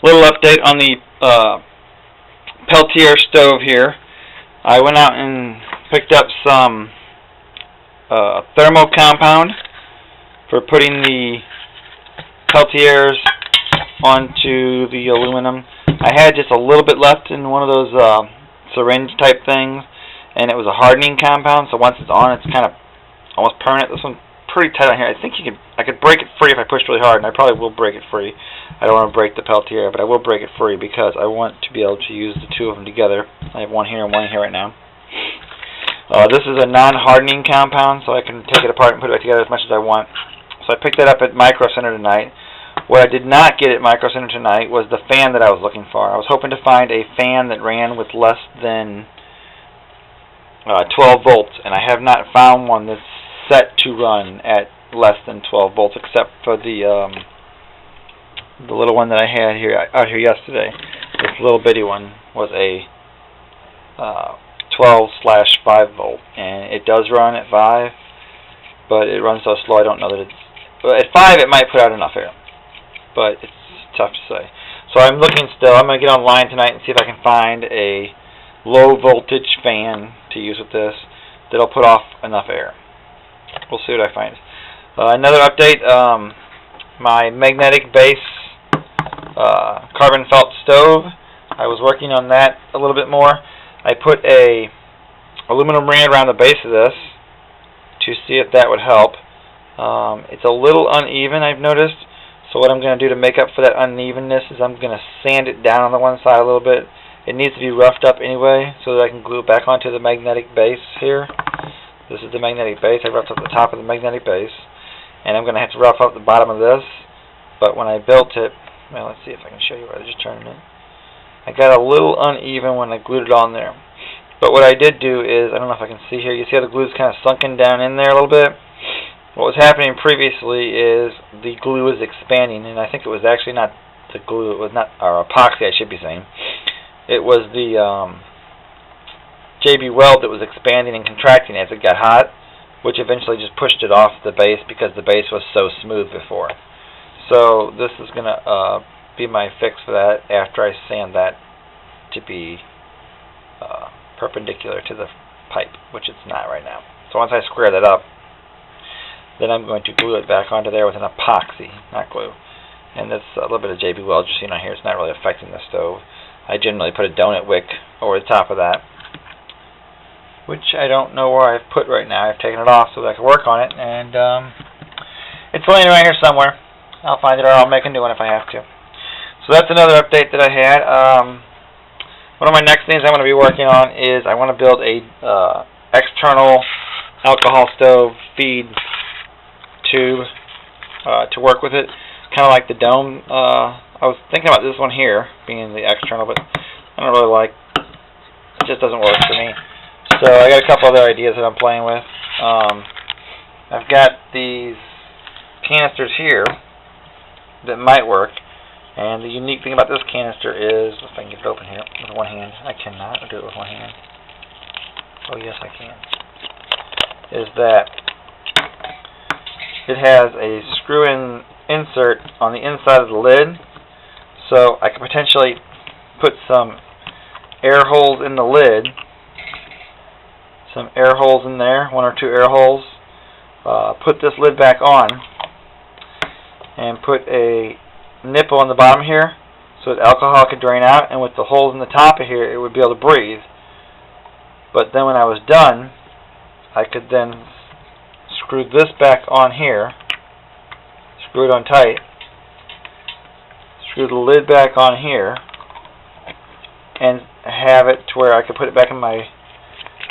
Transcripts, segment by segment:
Little update on the Peltier stove here. I went out and picked up some thermal compound for putting the Peltiers onto the aluminum. I had just a little bit left in one of those syringe type things, and it was a hardening compound, so once it's on, it's kind of almost permanent. This one's pretty tight on here. I think I could break it free if I pushed really hard, and I probably will break it free. I don't want to break the Peltier, but I will break it free because I want to be able to use the two of them together. I have one here and one here right now. This is a non-hardening compound, so I can take it apart and put it back together as much as I want. So I picked that up at Micro Center tonight. What I did not get at Micro Center tonight was the fan that I was looking for. I was hoping to find a fan that ran with less than 12 volts, and I have not found one that's set to run at less than 12 volts, except for the little one that I had out here yesterday. This little bitty one was a 12/5 volt, and it does run at 5, but it runs so slow I don't know that it's... At 5 it might put out enough air, but it's tough to say. So I'm looking still. I'm going to get online tonight and see if I can find a low voltage fan to use with this that'll put off enough air. We'll see what I find. Another update, my magnetic base carbon felt stove. I was working on that a little bit more. I put a aluminum ring around the base of this to see if that would help. It's a little uneven, I've noticed. So what I'm going to do to make up for that unevenness is I'm going to sand it down on the one side a little bit. It needs to be roughed up anyway so that I can glue it back onto the magnetic base here. This is the magnetic base. I roughed up the top of the magnetic base, and I'm going to have to rough up the bottom of this. But when I built it, well, let's see if I can show you where I just turned it. I got a little uneven when I glued it on there. But what I did do is, I don't know if I can see here, you see how the glue's kind of sunken down in there a little bit? What was happening previously is the glue was expanding, and I think it was actually not the glue, it was not, or epoxy I should be saying. It was the JB weld that was expanding and contracting as it got hot, which eventually just pushed it off the base because the base was so smooth before. So this is going to be my fix for that after I sand that to be perpendicular to the pipe, which it's not right now. So once I square that up, then I'm going to glue it back onto there with an epoxy, not glue. And that's a little bit of JB weld you're seeing on here. It's not really affecting the stove. I generally put a donut wick over the top of that, which I don't know where I've put right now. I've taken it off so that I can work on it, and it's laying around here somewhere. I'll find it, or I'll make a new one if I have to. So that's another update that I had. One of my next things I want to be working on is I want to build a external alcohol stove feed tube to work with it, kind of like the dome. I was thinking about this one here being the external, but I don't really like it. It just doesn't work for me. So I got a couple other ideas that I'm playing with. I've got these canisters here that might work, and the unique thing about this canister is, if I can get it open here with one hand, I cannot do it with one hand. Oh yes I can. Is that it has a screw-in insert on the inside of the lid, so I could potentially put some air holes in the lid. Some air holes in there, 1 or 2 air holes. Put this lid back on and put a nipple on the bottom here so that alcohol could drain out, and with the holes in the top of here it would be able to breathe. But then when I was done, I could then screw this back on here, screw it on tight, screw the lid back on here, and have it to where I could put it back in my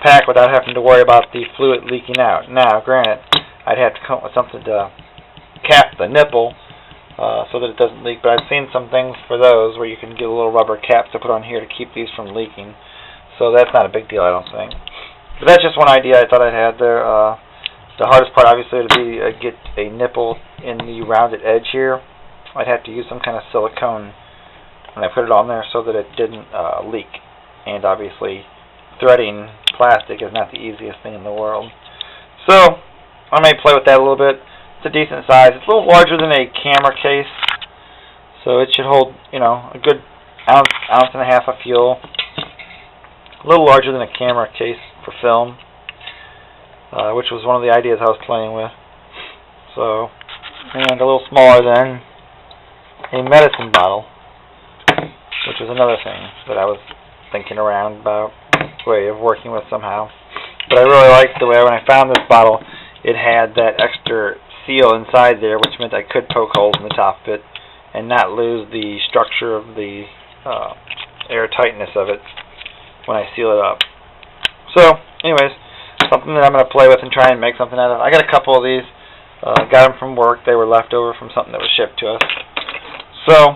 pack without having to worry about the fluid leaking out. Now, granted, I'd have to come up with something to cap the nipple so that it doesn't leak, but I've seen some things for those where you can get a little rubber cap to put on here to keep these from leaking. So that's not a big deal, I don't think. But that's just one idea I thought I'd had there. The hardest part, obviously, would be to get a nipple in the rounded edge here. I'd have to use some kind of silicone when I put it on there so that it didn't leak. And obviously, threading plastic is not the easiest thing in the world. So, I may play with that a little bit. It's a decent size. It's a little larger than a camera case, So it should hold, you know, a good ounce and a half of fuel. A little larger than a camera case for film, which was one of the ideas I was playing with. So, and a little smaller than a medicine bottle, which was another thing that I was thinking around about way of working with somehow. But I really liked the way when I found this bottle, it had that extra seal inside there, which meant I could poke holes in the top of it and not lose the structure of the airtightness of it when I seal it up. So, anyways, something that I'm going to play with and try and make something out of. I got a couple of these. Got them from work. They were left over from something that was shipped to us. So,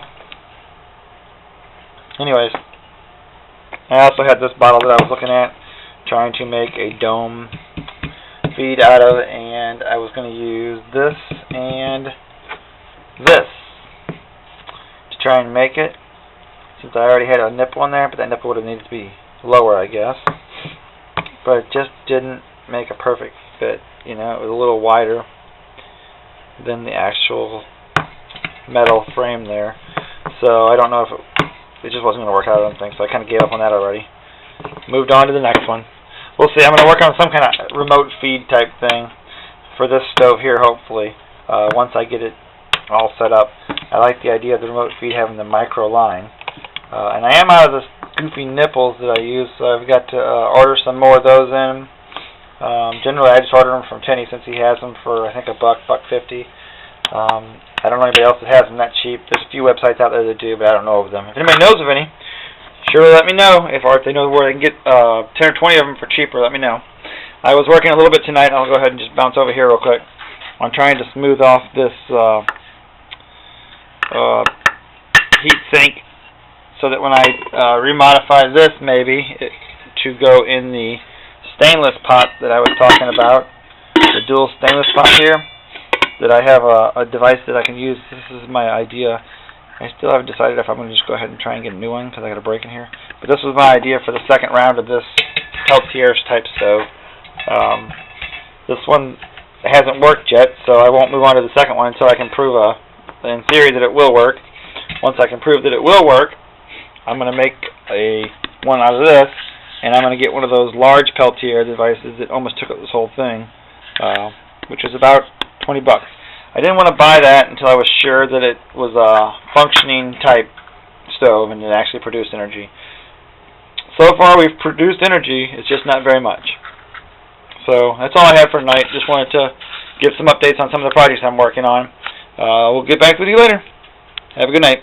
anyways, I also had this bottle that I was looking at, trying to make a dome feed out of, and I was going to use this and this to try and make it, since I already had a nipple in there, but that nipple would have needed to be lower, I guess. But it just didn't make a perfect fit. You know, it was a little wider than the actual metal frame there. So I don't know if it just wasn't going to work out, I don't think. So I kind of gave up on that already. Moved on to the next one. We'll see. I'm going to work on some kind of remote feed type thing for this stove here, hopefully, once I get it all set up. I like the idea of the remote feed having the micro line. And I am out of the goofy nipples that I use, so I've got to order some more of those in. Generally, I just order them from Tenny since he has them for, I think, $1.50. I don't know anybody else that has them that cheap. There's a few websites out there that do, but I don't know of them. If anybody knows of any, sure let me know. Or if they know where they can get 10 or 20 of them for cheaper, let me know. I was working a little bit tonight. I'll go ahead and just bounce over here real quick. I'm trying to smooth off this heat sink so that when I remodify this, maybe, to go in the stainless pot that I was talking about, the dual stainless pot here, that I have a device that I can use. This is my idea. I still haven't decided if I'm going to just go ahead and try and get a new one because I got a break in here. But this was my idea for the second round of this Peltier type stove. This one hasn't worked yet, so I won't move on to the second one until I can prove, in theory, that it will work. Once I can prove that it will work, I'm going to make one out of this, and I'm going to get one of those large Peltier devices that almost took up this whole thing, which is about $20. I didn't want to buy that until I was sure that it was a functioning type stove and it actually produced energy. So far we've produced energy, it's just not very much. So that's all I have for tonight. Just wanted to give some updates on some of the projects I'm working on. We'll get back with you later. Have a good night.